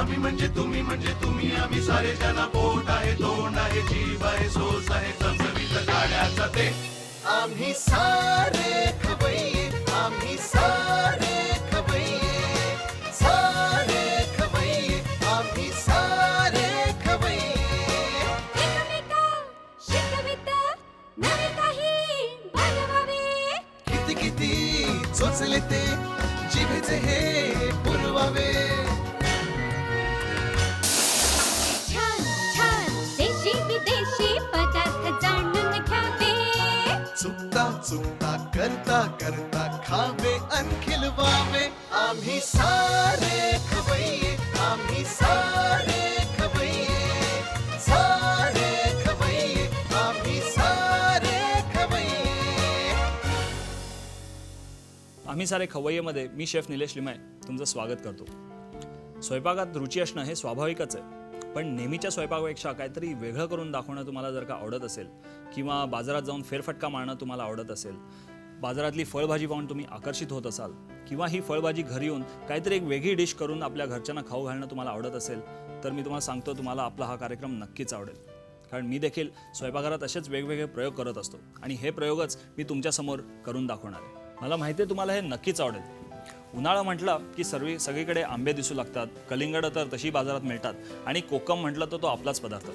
आम्ही म्हणजे तुम्ही आम्ही सारे ज्यांना पोट आहे तोंड आहे जीभ आहे सोस आहे चमचमीत गाड्याचा ते आम्ही सारे खवय्ये आम्ही सारे खवय्ये सारे खवय्ये आम्ही सारे खवय्ये एकमेका शिकवित नवे काही बनवावे किती किती चोचले ते जिभेचे हे पुरवावे छान छान देशी विदेशी पदार्थ जाणून घ्यावे चुकता चुकता करता करता खावे अन खिलवावे आम्ही सारे खवय्ये आम्ही सारे खवय्ये सारे खवय्ये आम्ही सारे खवय्ये आम्ही सारे खवय्येमध्ये मी शेफ निलेश लिमाय तुमचं स्वागत करतो। स्वयंपाकात रुची असणं हे स्वाभाविकच आहे, पण नेहमीच्या स्वयंपाकापेक्षा काहीतरी वेगळं करून दाखवणं तुम्हाला जर का आवडत असेल किंवा बाजारात जाऊन फेरफटका मारणं तुम्हाला आवडत असेल, बाजारातली फळभाजी पाहून तुम्ही आकर्षित होत असाल किंवा ही फळभाजी घरी येऊन काहीतरी एक वेगळी डिश करून आपल्या घरच्यांना खाऊ घालणं तुम्हाला आवडत असेल, तर मी तुम्हाला सांगतो तुम्हाला आपला हा कार्यक्रम नक्कीच आवडेल। कारण मी देखील स्वयंपाकघरात असेच वेगवेगळे प्रयोग करत असतो आणि हे प्रयोगच मी तुमच्यासमोर करून दाखवणार आहे। मला माहिती आहे तुम्हाला हे नक्कीच आवडेल। उन्हाळा म्हटलं की सगळीकडे आंबे दिसू लागतात, कलिंगड तर तशी बाजारात मिळतात आणि कोकम म्हटलं तर तो आपलाच पदार्थ।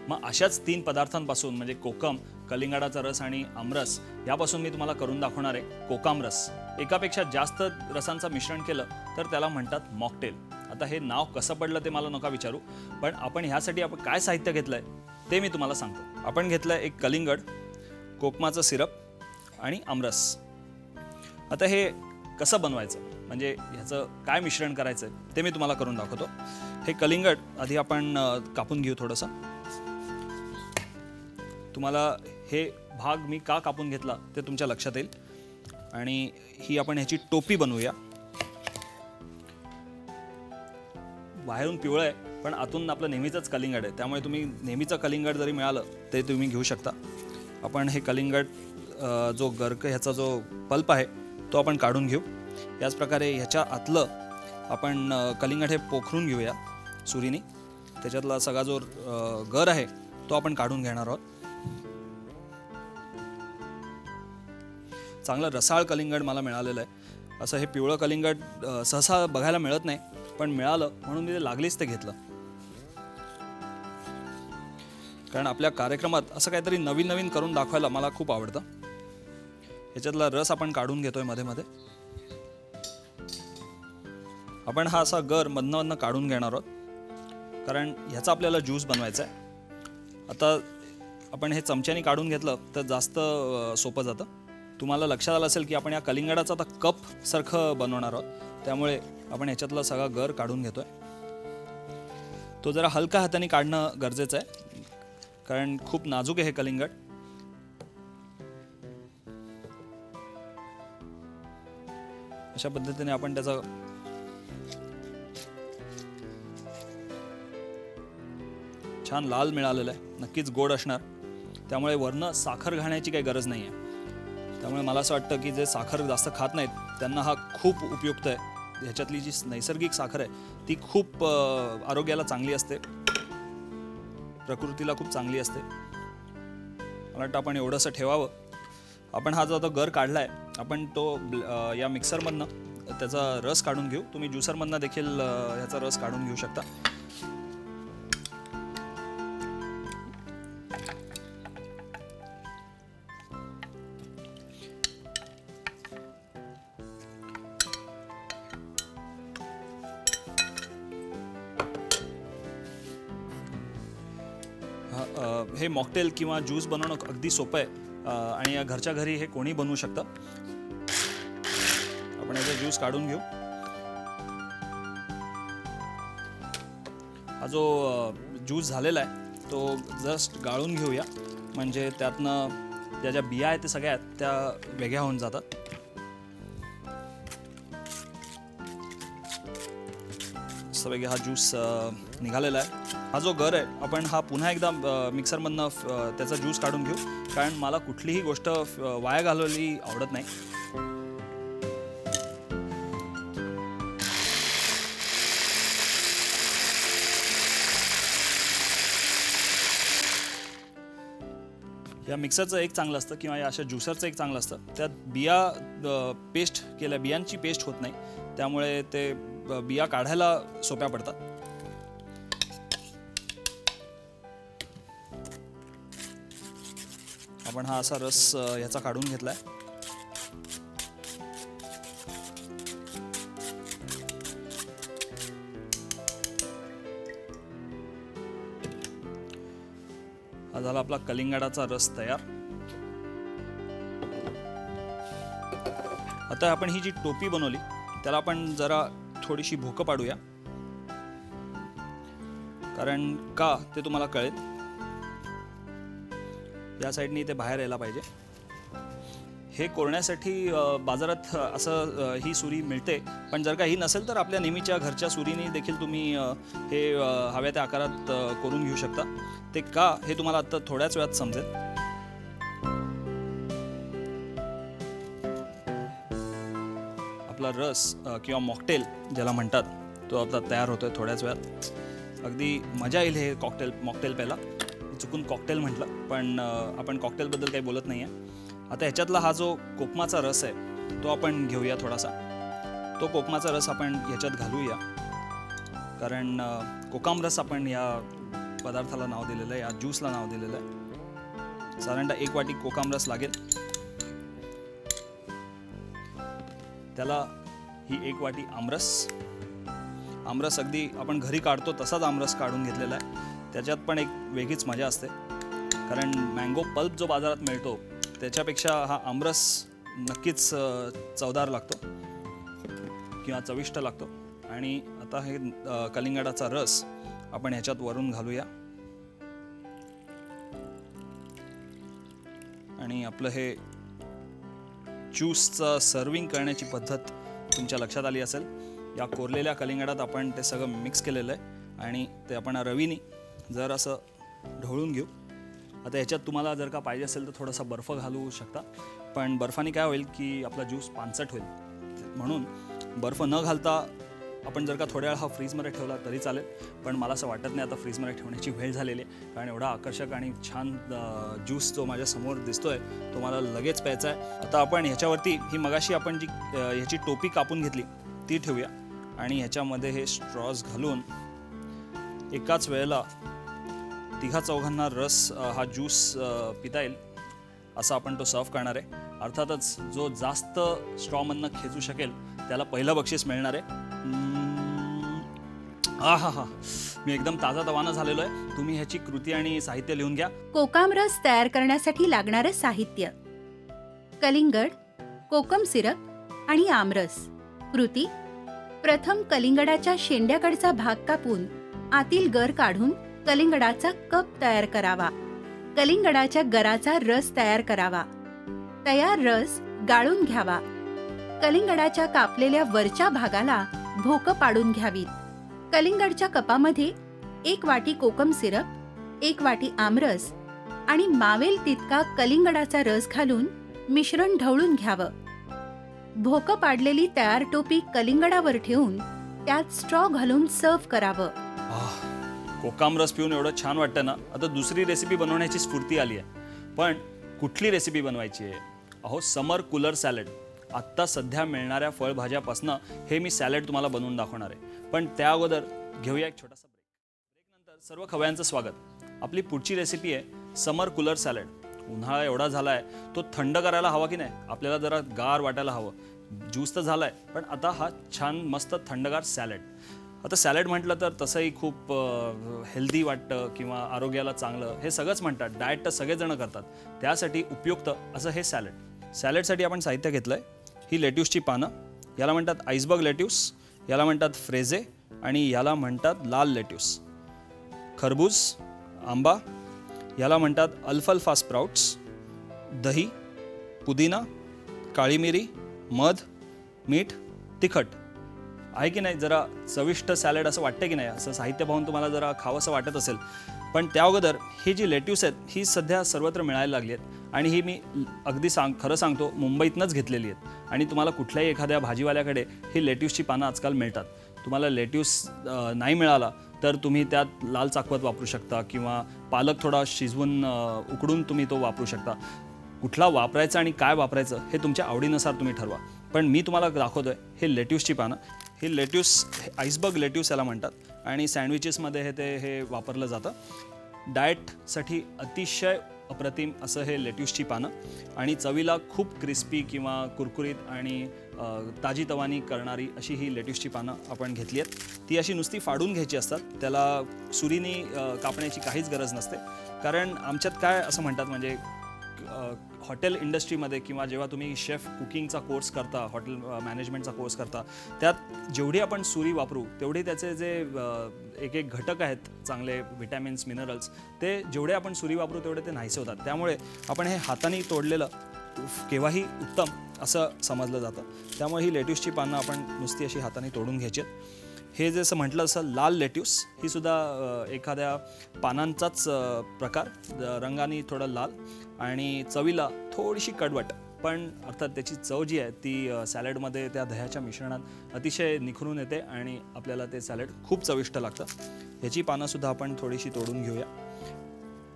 मग अशाच 3 पदार्थांपासून म्हणजे कोकम, कलिंगडाचा रस आणि आमरस यापासून मी तुम्हाला करून दाखवणार आहे कोकामरस। एकापेक्षा जास्त रसांचं मिश्रण केलं तर त्याला म्हणतात मॉकटेल। आता हे नाव कसं पडलं ते मला नका विचारू, पण आपण ह्यासाठी काय साहित्य घेतलंय ते मी तुम्हाला सांगतो। आपण घेतलंय एक कलिंगड, कोकमाचं सिरप आणि आमरस। आता हे कसं बनवायचं म्हणजे ह्याचं काय मिश्रण करायचं ते मी तुम्हाला करून दाखवतो। हे कलिंगड आधी आपण कापून घेऊ थोडंसं। तुम्हाला हे भाग मी का कापून घेतला ते तुमच्या लक्षात येईल आणि ही आपण ह्याची टोपी बनवूया। बाहेरून पिवळं आहे पण आतून आपलं नेहमीचंच कलिंगड आहे, त्यामुळे तुम्ही नेहमीचं कलिंगड जरी मिळालं ते तुम्ही घेऊ शकता। आपण हे कलिंगड जो गर्क ह्याचा जो पल्प आहे तो आपण काढून घेऊ। याच प्रकारे ह्याच्या आतलं आपण कलिंगड हे पोखरून घेऊया सुरीने। त्याच्यातला सगळा जो गर आहे तो आपण काढून घेणार आहोत। चांगलं रसाळ कलिंगड मला मिळालेलं आहे। असं हे पिवळं कलिंगड सहसा बघायला मिळत नाही, पण मिळालं म्हणून मी ते लागलीच ते घेतलं। कारण आपल्या कार्यक्रमात असं काहीतरी नवीन नवीन करून दाखवायला मला खूप आवडतं। ह्याच्यातला रस आपण काढून घेतोय मध्ये मध्ये। आपण हा असा गर मधनं काढून घेणार आहोत कारण ह्याचा आपल्याला ज्यूस बनवायचा आहे। आता आपण हे चमच्याने काढून घेतलं तर जास्त सोपं जातं। तुम्हाला लक्षात आलं असेल की आपण या कलिंगडाचा आता कप सारखं बनवणार आहोत, त्यामुळे आपण ह्याच्यातला सगळा गर काढून घेतोय। तो जरा हलका हाताने काढणं गरजेचं आहे कारण खूप नाजूक आहे हे कलिंगड। अशा पद्धतीने आपण त्याचा छान लाल मिळालेला आहे, नक्कीच गोड असणार, त्यामुळे वरनं साखर घालण्याची काही गरज नाही आहे। त्यामुळे मला असं वाटतं की जे साखर जास्त खात नाहीत त्यांना हा खूप उपयुक्त आहे। ह्याच्यातली जी नैसर्गिक साखर आहे ती खूप आरोग्याला चांगली असते, प्रकृतीला खूप चांगली असते। मला वाटतं आपण एवढंसं ठेवावं। आपण हा जो आता गर काढला आहे आपण तो या मिक्सरमधनं त्याचा रस काढून घेऊ। तुम्ही ज्युसरमधनं देखील ह्याचा रस काढून घेऊ शकता। हे मॉकटेल किंवा ज्यूस बनवणं अगदी सोपं आहे आणि घरच्या घरी हे कोणी बनवू शकतं। आपण याचा ज्यूस काढून घेऊ। हा जो ज्यूस झालेला आहे तो जस्ट गाळून घेऊया, म्हणजे त्यातनं ज्या बिया आहेत ते सगळ्या त्या वेगळ्या होऊन जातात। सगळे हा ज्यूस निघालेला आहे। हा जो गर आहे आपण हा पुन्हा एकदा मिक्सरमधनं त्याचा ज्यूस काढून घेऊ, कारण मला कुठलीही गोष्ट वाया घालवली आवडत नाही। या मिक्सरचं एक चांगलं असतं किंवा या अशा ज्युसरचं एक चांगलं असतं, त्यात पेस्ट केल्या बियांची पेस्ट होत नाही, त्यामुळे ते बिया काढायला सोप्या पडतात. आपण हा असा रस ह्याचा काढून घेतलाय. हा झाला आपला कलिंगडाचा रस तयार. आता आपण ही जी टोपी बनवली त्याला आपण जरा थोडीशी भोकं पाडूया, कारण का ते तुम्हाला कळेल. या साईडनी ते बाहेर यायला पाहिजे. हे कोरण्यासाठी बाजारात असं ही सुरी मिळते, पण जर का ही नसेल तर आपल्या नेहमीच्या घरच्या सुरीने देखील तुम्ही हे हव्या त्या आकारात कोरून घेऊ शकता. ते का हे तुम्हाला आता थोड्याच वेळात समजेल. आपला रस किंवा मॉकटेल ज्याला म्हणतात तो आता तयार होतोय थोड्याच वेळात. अगदी मजा येईल हे मॉकटेल प्यायला. चुकून कॉकटेल म्हटलं, पण आपण कॉकटेलबद्दल काही बोलत नाही आहे. आता ह्याच्यातला हा जो कोकमाचा रस आहे तो आपण घेऊया थोडासा. तो कोकमाचा रस आपण ह्याच्यात घालूया, कारण कोकाम रस आपण या पदार्थाला नाव दिलेलं आहे, या ज्यूसला नाव दिलेलं आहे. साधारणतः 1 वाटी कोकाम रस लागेल. त्याला ही 1 वाटी आमरस अगदी आपण घरी काढतो तसाच आमरस काढून घेतलेला आहे. त्याच्यात पण एक वेगळीच मजा असते, कारण मँगो पल्प जो बाजारात मिळतो त्याच्यापेक्षा हा आमरस नक्कीच चवदार लागतो किंवा चविष्ट लागतो. आणि आता हे कलिंगडाचा रस आपण ह्याच्यात वरून घालूया. आणि आपलं हे ज्यूसचं सर्विंग करण्याची पद्धत तुमच्या लक्षात आली असेल. या कोरलेल्या कलिंगडात आपण ते सगळं मिक्स केलेलं आहे आणि ते आपण रवीने जर असं ढवळून घेऊ. आता ह्याच्यात तुम्हाला जर का पाहिजे असेल तर थोडासा बर्फ घालू शकता, पण बर्फाने काय होईल की आपला ज्यूस पानसट होईल. म्हणून बर्फ न घालता आपण जर का थोड्या वेळ हा फ्रीजमध्ये ठेवला तरी चालेल, पण मला असं वाटत नाही आता फ्रीजमध्ये ठेवण्याची वेळ झालेली आहे, कारण एवढा आकर्षक आणि छान ज्यूस जो माझ्यासमोर दिसतोय तो मला लगेच प्यायचा आहे. आता आपण ह्याच्यावरती ही मगाशी आपण जी ह्याची टोपी कापून घेतली ती ठेवूया आणि ह्याच्यामध्ये हे स्ट्रॉज घालून एकाच वेळेला 3-4 रस हा ज्यूस पिता येईल असं आपण तो सर्व करणार आहे. अर्थातच जो जास्त स्ट्रॉमधनं खेचू शकेल त्याला पहिलं बक्षीस मिळणार आहे. हा मी एकदम ताजा तवाना झालेलो आहे. तुम्ही ह्याची कृती आणि साहित्य लिहून घ्या. कोकम रस तयार करण्यासाठी लागणारे साहित्य: कलिंगड, कोकम सिरप आणि आमरस. कृती: प्रथम कलिंगडाच्या शेंड्याकडचा भाग कापून आतील गर काढून कलिंगडाचा कप तयार करावा. कलिंगडाच्या गराचा रस तयार करावा. तयार रस गाळून घ्यावा. कलिंगडाच्या कापलेल्या वरच्या भागाला भोकं पाडून घ्यावीत. कलिंगडच्या कपामध्ये 1 वाटी कोकम सिरप, 1 वाटी आमरस आणि मावेल तितका कलिंगडाचा रस घालून मिश्रण ढवळून घ्यावं. भोकं पाडलेली तयार टोपी कलिंगडावर ठेवून त्यात स्ट्रॉ घालून सर्व्ह करावं. कोकम रस पिऊन एवढं छान वाटतं ना. आता दुसरी रेसिपी बनवण्याची स्फूर्ती आली आहे, पण कुठली रेसिपी बनवायची आहे? अहो, समर कूलर सॅलड. आत्ता सध्या मिळणाऱ्या फळभाज्यापासनं हे मी सॅलड तुम्हाला बनवून दाखवणार आहे, पण त्या अगोदर घेऊया एक छोटासा ब्रेक. सर्व खवयांचं स्वागत. आपली पुढची रेसिपी आहे समर कूलर सॅलड. उन्हाळा एवढा झाला आहे, तो थंड करायला हवा की नाही? आपल्याला जरा गार वाटायला हवं. ज्यूस तर झाला आहे, पण आता हा छान मस्त थंडगार सॅलड. आता सॅलड म्हटलं तर तसंही खूप हेल्दी वाटतं किंवा आरोग्याला चांगलं हे सगळंच म्हणतात. डाएट तर सगळेजण करतात, त्यासाठी उपयुक्त असं हे सॅलड. सॅलडसाठी आपण साहित्य घेतलं आहे. ही लेट्यूसची पानं, याला म्हणतात आईसबर्ग लेट्यूस, याला म्हणतात फ्रेझे आणि याला म्हणतात लाल लेट्यूस. खरबूज, आंबा, याला म्हणतात अल्फाल्फा स्प्राउट्स. दही, पुदिना, काळी मिरी, मध, मीठ, तिखट. आहे की नाही? जरा चविष्ट सॅलड असं वाटतं की नाही? असं साहित्य पाहून तुम्हाला जरा खावंसं वाटत असेल, पण त्या अगोदर ही जी लेट्यूस आहेत ही सध्या सर्वत्र मिळायला लागली आहेत आणि ही मी अगदी खरं सांगतो मुंबईतनंच घेतलेली आहेत. आणि तुम्हाला कुठल्याही एखाद्या भाजीवाल्याकडे ही लेट्यूसची पानं आजकाल मिळतात. तुम्हाला लेट्यूस नाही मिळाला तर तुम्ही त्यात लाल चाकवत वापरू शकता किंवा पालक थोडा शिजवून उकडून तुम्ही तो वापरू शकता. कुठला वापरायचा आणि काय वापरायचं हे तुमच्या आवडीनुसार तुम्ही ठरवा. पण मी तुम्हाला दाखवतोय हे लेट्यूसची पानं. हे लेट्यूस आईसबर्ग लेट्यूस याला म्हणतात आणि सँडविचेसमध्ये हे वापरलं जातं. डाएटसाठी अतिशय अप्रतिम असं हे लेट्यूसची पानं आणि चवीला खूप क्रिस्पी किंवा कुरकुरीत आणि ताजीतवानी करणारी अशी ही लेट्यूसची पानं आपण घेतली आहेत. ती अशी नुसती फाडून घ्यायची असतात. त्याला सुरीने कापण्याची काहीच गरज नसते. कारण आमच्यात काय असं म्हणतात म्हणजे हॉटेल इंडस्ट्रीमध्ये किंवा जेव्हा तुम्ही शेफ कुकिंगचा कोर्स करता, हॉटेल मॅनेजमेंटचा कोर्स करता, त्यात जेवढी आपण सुरी वापरू तेवढे त्याचे जे एक एक घटक आहेत चांगले विटॅमिन्स मिनरल्स, ते जेवढे आपण सुरी वापरू तेवढे ते नाहीसे होतात. त्यामुळे आपण हे हाताने तोडलेलं केव्हाही उत्तम असं समजलं जातं. त्यामुळे ही लेट्यूसची पानं आपण नुसती अशी हाताने तोडून घ्यायची आहेत. हे जसं म्हटलं असं लाल लेट्यूस ही सुद्धा एखाद्या पानांचाच प्रकार, रंगाने थोडं लाल आणि चवीला थोडीशी कडवट, पण अर्थात त्याची चव जी आहे ती सॅलडमध्ये त्या दह्याच्या मिश्रणात अतिशय निखरून येते आणि आपल्याला ते सॅलड खूप चविष्ट लागतं. ह्याची पानंसुद्धा आपण थोडीशी तोडून घेऊया.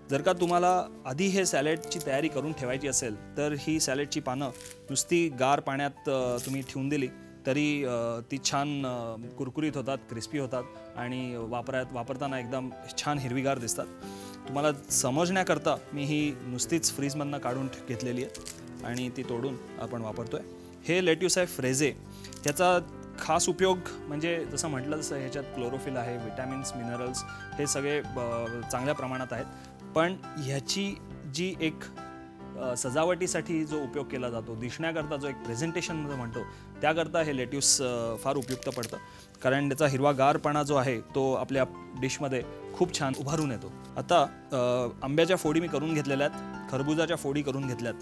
जर का तुम्हाला आधी हे सॅलडची तयारी करून ठेवायची असेल तर ही सॅलडची पानं नुसती गार पाण्यात तुम्ही ठेवून दिली तरी ती छान कुरकुरीत होतात, क्रिस्पी होतात आणि वापरताना एकदम छान हिरवीगार दिसतात. तुम्हाला समजण्याकरता मी ही नुसतीच फ्रीजमधनं काढून घेतलेली आहे आणि ती तोडून आपण वापरतो आहे. हे लेट्यूस आहे फ्रेझे. ह्याचा खास उपयोग म्हणजे जसं म्हटलं तसं ह्याच्यात क्लोरोफिल आहे, विटॅमिन्स मिनरल्स हे सगळे चांगल्या प्रमाणात आहेत. पण ह्याची जी एक सजावटीसाठी जो उपयोग केला जातो, दिसण्याकरता जो एक प्रेझेंटेशन म्हणतो, त्याकरता हे लेट्यूस फार उपयुक्त पडतं. कारण त्याचा हिरवागारपणा जो आहे तो आपल्या डिशमध्ये खूप छान उभारून येतो. आता आंब्याच्या फोडी मी करून घेतलेल्या आहेत, खरबुजाच्या फोडी करून घेतल्यात.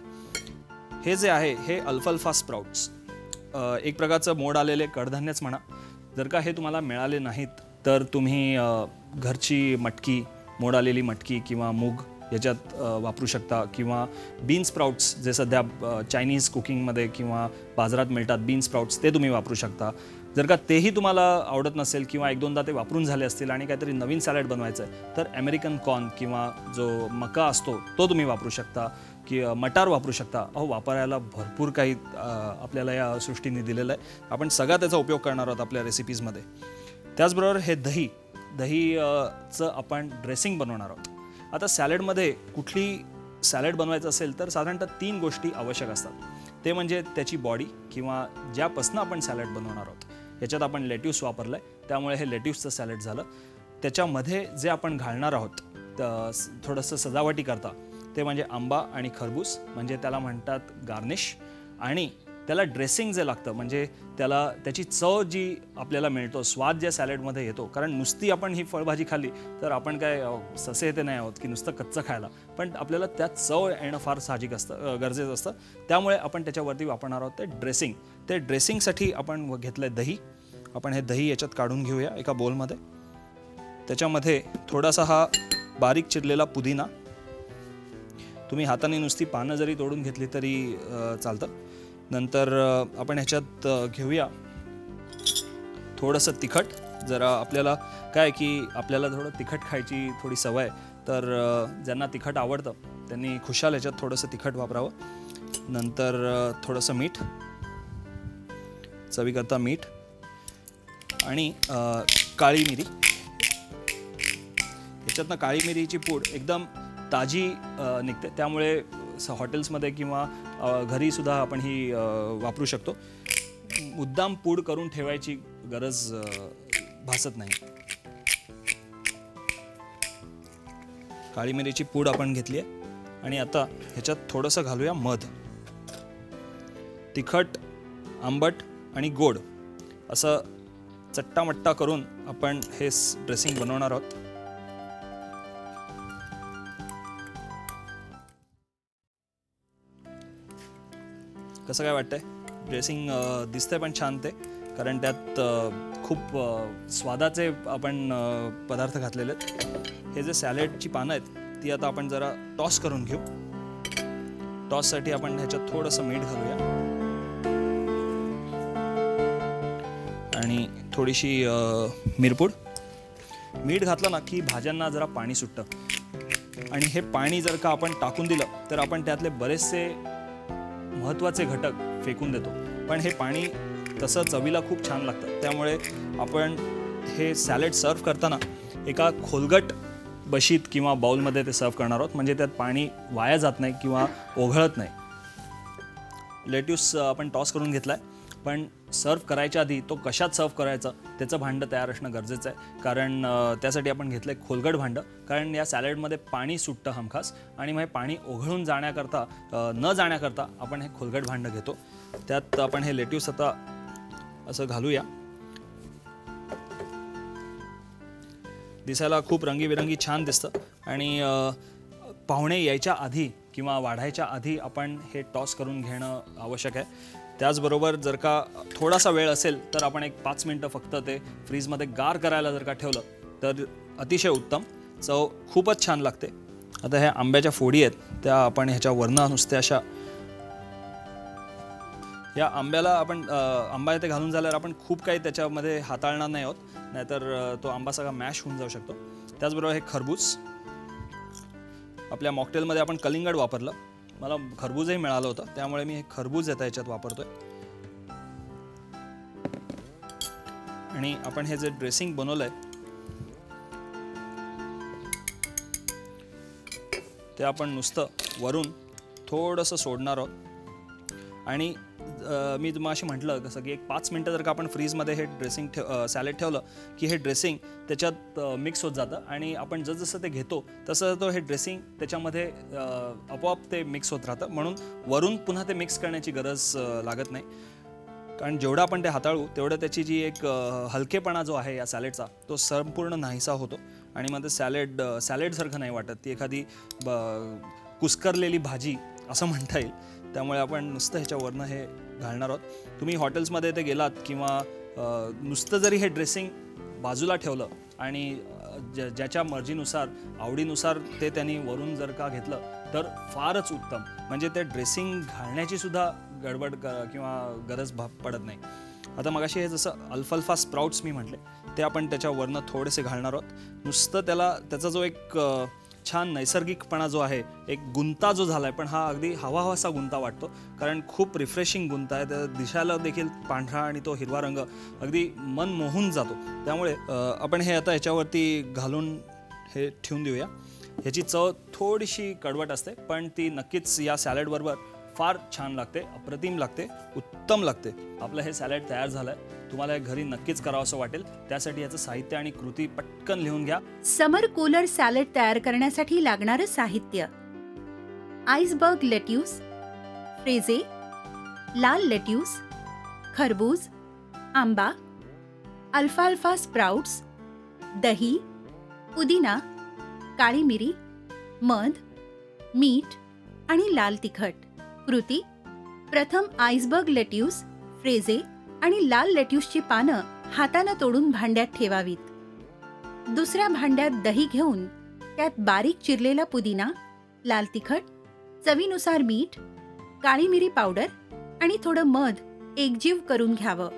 हे जे आहे हे अल्फाल्फा स्प्राउट्स, एक प्रकारचं मोड आलेले कडधान्यच म्हणा. जर का हे तुम्हाला मिळाले नाहीत तर तुम्ही घरची मटकी, मोड आलेली मटकी किंवा मूग याच्यात वापरू शकता किंवा बीन स्प्राउट्स जे सध्या चायनीज कुकिंगमध्ये किंवा बाजारात मिळतात बीन स्प्राउट्स, ते तुम्ही वापरू शकता. जर का तेही तुम्हाला आवडत नसेल किंवा एक दोनदा ते वापरून झाले असतील आणि काहीतरी नवीन सॅलड बनवायचं आहे तर अमेरिकन कॉर्न किंवा जो मका असतो तो तुम्ही वापरू शकता की मटार वापरू शकता. वापरायला भरपूर काही आपल्याला या सृष्टीने दिलेलं आहे. आपण सगळा त्याचा उपयोग करणार आहोत आपल्या रेसिपीजमध्ये. त्याचबरोबर हे दहीचं आपण ड्रेसिंग बनवणार आहोत. आता सॅलडमध्ये कुठली सॅलड बनवायचं असेल तर साधारणतः 3 गोष्टी आवश्यक असतात. ते म्हणजे त्याची बॉडी किंवा ज्यापासून आपण सॅलड बनवणार आहोत. याच्यात आपण लेट्यूस वापरलं आहे त्यामुळे हे लेट्यूसचं सॅलड झालं. त्याच्यामध्ये जे आपण घालणार आहोत थोडंसं सजावटी करता ते म्हणजे आंबा आणि खरबूज, म्हणजे त्याला म्हणतात गार्निश. आणि त्याला ड्रेसिंग जे लागतं म्हणजे त्याची चव जी आपल्याला मिळतो, स्वाद ज्या सॅलडमध्ये येतो. कारण नुसती आपण ही फळभाजी खाल्ली तर आपण काय ससे येते नाही आहोत की नुसतं कच्चं खायला, पण आपल्याला त्यात चव येणं फार साहजिक असतं, गरजेचं असतं. त्यामुळे आपण त्याच्यावरती वापरणार आहोत ते ड्रेसिंग. ते ड्रेसिंगसाठी आपण घेतलं आहे दही. आपण हे दही याच्यात काढून घेऊया एका बोलमध्ये. त्याच्यामध्ये थोडासा हा बारीक चिरलेला पुदिना, तुम्ही हाताने नुसती पानं जरी तोडून घेतली तरी चालतं. नंतर आपण ह्याच्यात घेऊया थोडंसं तिखट. जरा आपल्याला काय की आपल्याला थोडं तिखट खायची थोडी सवय, तर ज्यांना तिखट आवडतं त्यांनी खुशाल ह्याच्यात थोडंसं तिखट वापरावं. नंतर थोडंसं मीठ, चवीकरता मीठ आणि काळी मिरी. ह्याच्यातनं काळी मिरीची पूड एकदम ताजी निघते, त्यामुळे हॉटेल्समध्ये किंवा घरीसुद्धा आपण ही वापरू शकतो. मुद्दाम पूड करून ठेवायची गरज भासत नाही. काळी मिरीची पूड आपण घेतली आहे आणि आता ह्याच्यात थोडंसं घालूया मध. तिखट, आंबट आणि गोड असं चट्टामट्टा करून आपण हे ड्रेसिंग बनवणार आहोत. कसं काय वाटतंय? ड्रेसिंग दिसतंय पण छान ते, कारण त्यात खूप स्वादाचे आपण पदार्थ घातलेले आहेत. हे जे सॅलडची पानं आहेत ती आता आपण जरा टॉस करून घेऊ. टॉससाठी आपण ह्याच्यात थोडंसं मीठ घालूया आणि थोडीशी मिरपूड. मीठ घातलं ना की भाज्यांना जरा पाणी सुटतं. आणि हे पाणी जर का आपण टाकून दिलं तर आपण त्यातले बरेचसे महत्त्वाचे घटक फेकून देतो. पण हे पाणी तसं चवीला खूप छान लागतं. त्यामुळे आपण हे सॅलड सर्व करताना एका खोलगट बशीत किंवा बाउलमध्ये ते सर्व करणार आहोत, म्हणजे त्यात पाणी वाया जात नाही किंवा ओघळत नाही. लेट्यूस आपण टॉस करून घेतला आहे, पण सर्व करायच्या आधी तो कशात सर्व करायचा त्याचं भांडं तयार असणं गरजेचं आहे. कारण त्यासाठी आपण घेतलं आहे खोलगट भांडं. कारण या सॅलडमध्ये पाणी सुटतं हमखास, आणि मग पाणी ओघळून न जाण्याकरता आपण हे खोलगट भांडं घेतो. त्यात आपण हे लेट्यूस आता असं घालूया. दिसायला खूप रंगीबेरंगी छान दिसतं. आणि पाहुणे यायच्या आधी किंवा वाढायच्या आधी आपण हे टॉस करून घेणं आवश्यक आहे. त्याचबरोबर जर का थोडासा वेळ असेल तर आपण एक 5 मिनटं फक्त ते फ्रीजमध्ये गार करायला जर का ठेवलं तर अतिशय उत्तम, चव खूपच छान लागते. आता ह्या आंब्याच्या फोडी आहेत त्या आपण ह्याच्या वरनं नुसत्या अशा या आंब्याला आपण आंबा इथे घालून झाल्यावर आपण खूप काही त्याच्यामध्ये हाताळणार नाही आहोत, नाहीतर तो आंबा सगळा मॅश होऊन जाऊ शकतो. त्याचबरोबर हे खरबूज, आपल्या मॉकटेलमध्ये आपण कलिंगड वापरलं, मला खरबूजही मिळालं होतं त्यामुळे मी हे खरबूज याच्यात वापरतोय. आणि आपण हे जे ड्रेसिंग बनवलंय ते आपण नुसतं वरून थोडंसं सोडणार आहोत. आणि मी तुम्हाला अशी म्हटलं कसं की एक 5 मिनटं जर का आपण फ्रीजमध्ये हे ड्रेसिंग सॅलड ठेवलं की हे ड्रेसिंग त्याच्यात मिक्स होत जातं, आणि आपण जसं ते घेतो तसं तो हे ड्रेसिंग त्याच्यामध्ये आपोआप ते मिक्स होत राहतं. म्हणून वरून पुन्हा ते मिक्स करण्याची गरज लागत नाही. कारण जेवढं आपण ते हाताळू तेवढं त्याची जी एक हलकेपणा जो आहे या सॅलडचा तो संपूर्ण नाहीसा होतो, आणि मग ते सॅलडसारखं नाही वाटत, ती एखादी कुस्करलेली भाजी असं म्हणता येईल. त्यामुळे आपण नुसतं ह्याच्यावरनं हे घालणार आहोत. तुम्ही हॉटेल्समध्ये ते गेलात किंवा नुसतं जरी हे ड्रेसिंग बाजूला ठेवलं आणि ज्याच्या मर्जीनुसार आवडीनुसार ते त्यांनी वरून जर का घेतलं तर फारच उत्तम. म्हणजे ते ड्रेसिंग घालण्याची सुद्धा गडबड किंवा गरज पडत नाही. आता मगाशी हे जसं अल्फाल्फा स्प्राउट्स मी म्हटले ते आपण त्याच्यावरनं थोडेसे घालणार आहोत. नुसतं त्याचा जो एक छान नैसर्गिकपणा जो आहे, एक गुंता जो झाला आहे, पण हा अगदी हवाहवासा गुंता वाटतो, कारण खूप रिफ्रेशिंग गुंता आहे. त्या दिसायला देखील पांढरा आणि तो हिरवा रंग अगदी मन मोहून जातो. त्यामुळे आपण हे आता ह्याच्यावरती घालून हे ठेवून देऊया. ह्याची चव थोडीशी कडवट असते, पण ती नक्कीच या सॅलडबरोबर फार छान लागते, अप्रतिम लागते, उत्तम लागते. आपलं हे सॅलड तयार झालं आहे. तुम्हाला हे घरी नक्कीच करावं असं वाटेल. त्यासाठी याचं साहित्य आणि कृती पटकन लिहून घ्या. समर कूलर सॅलड तयार करण्यासाठी लागणारं साहित्य: आइसबर्ग लेट्यूस, फ्रेजे, लाल लेट्यूस, खरबूज, आंबा, अल्फाल्फा स्प्राउट्स, दही, पुदिना, काळी मिरी, मध, मीठ आणि लाल तिखट. कृती: प्रथम आइसबर्ग लेट्यूस, फ्रेजे आणि लाल लेट्यूसची पानं हातानं तोडून भांड्यात ठेवावीत. दुसऱ्या भांड्यात दही घेऊन त्यात बारीक चिरलेला पुदिना, लाल तिखट, चवीनुसार मीठ, काळी मिरी पावडर आणि थोडं मध एकजीव करून घ्यावं.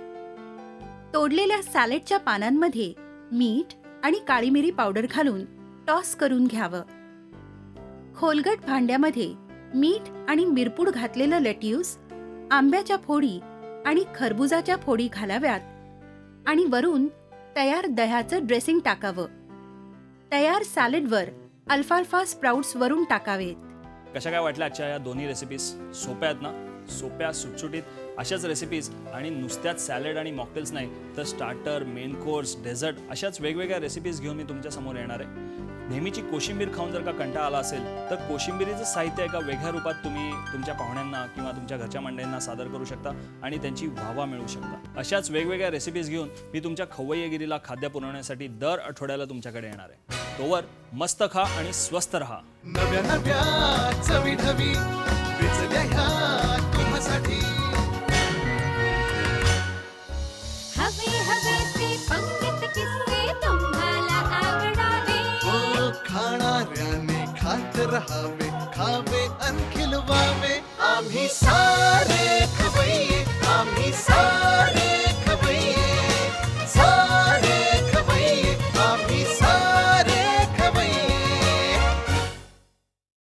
तोडलेल्या सॅलडच्या पानांमध्ये मीठ आणि काळी मिरी पावडर घालून टॉस करून घ्यावं. खोलगट भांड्यामध्ये मीठ आणि मिरपूड घातलेलं लेट्यूस, आंब्याच्या फोडी आणि खरबुजाच्या फोडी घालाव्यात आणि वरून तयार दह्याचं ड्रेसिंग टाकावं. तयार सॅलडवर अल्फाल्फा स्प्राउट्स वरून टाकावेत. कशा काय वाटल्या आजच्या या दोन्ही रेसिपीज? सोप्या आहेत ना? सोप्या सुटसुटीत अशाच रेसिपीज, आणि नुसत्याच सॅलड आणि मॉकटेल्स नाही तर स्टार्टर, मेन कोर्स, डेझर्ट अशाच वेगवेगळ्या रेसिपीज घेऊन मी तुमच्या समोर येणार आहे. नेहमीची कोशिंबीर खाऊन जर का कंटाळा आला असेल तर कोशिंबिरीचं साहित्य एका वेगळ्या रूपात तुम्ही तुमच्या पाहुण्यांना किंवा तुमच्या घरच्या मंडळींना सादर करू शकता आणि त्यांची वाहवा मिळवू शकता. अशाच वेगवेगळ्या रेसिपीज घेऊन मी तुमच्या खवय्यगिरीला खाद्य पुरवण्यासाठी दर आठवड्याला तुमच्याकडे येणार आहे. तोवर मस्त खा आणि स्वस्त रहा. नव्या नव्या चवी ढवी विचल्या ह्या तुम्हासाठी. हवे हवेचे पंगत किस्से तुम्हाला आवडावे. खाणाऱ्याने खात रहावे, खावे अन खिलवावे. आम्ही सारे खवय्ये, आम्ही सारे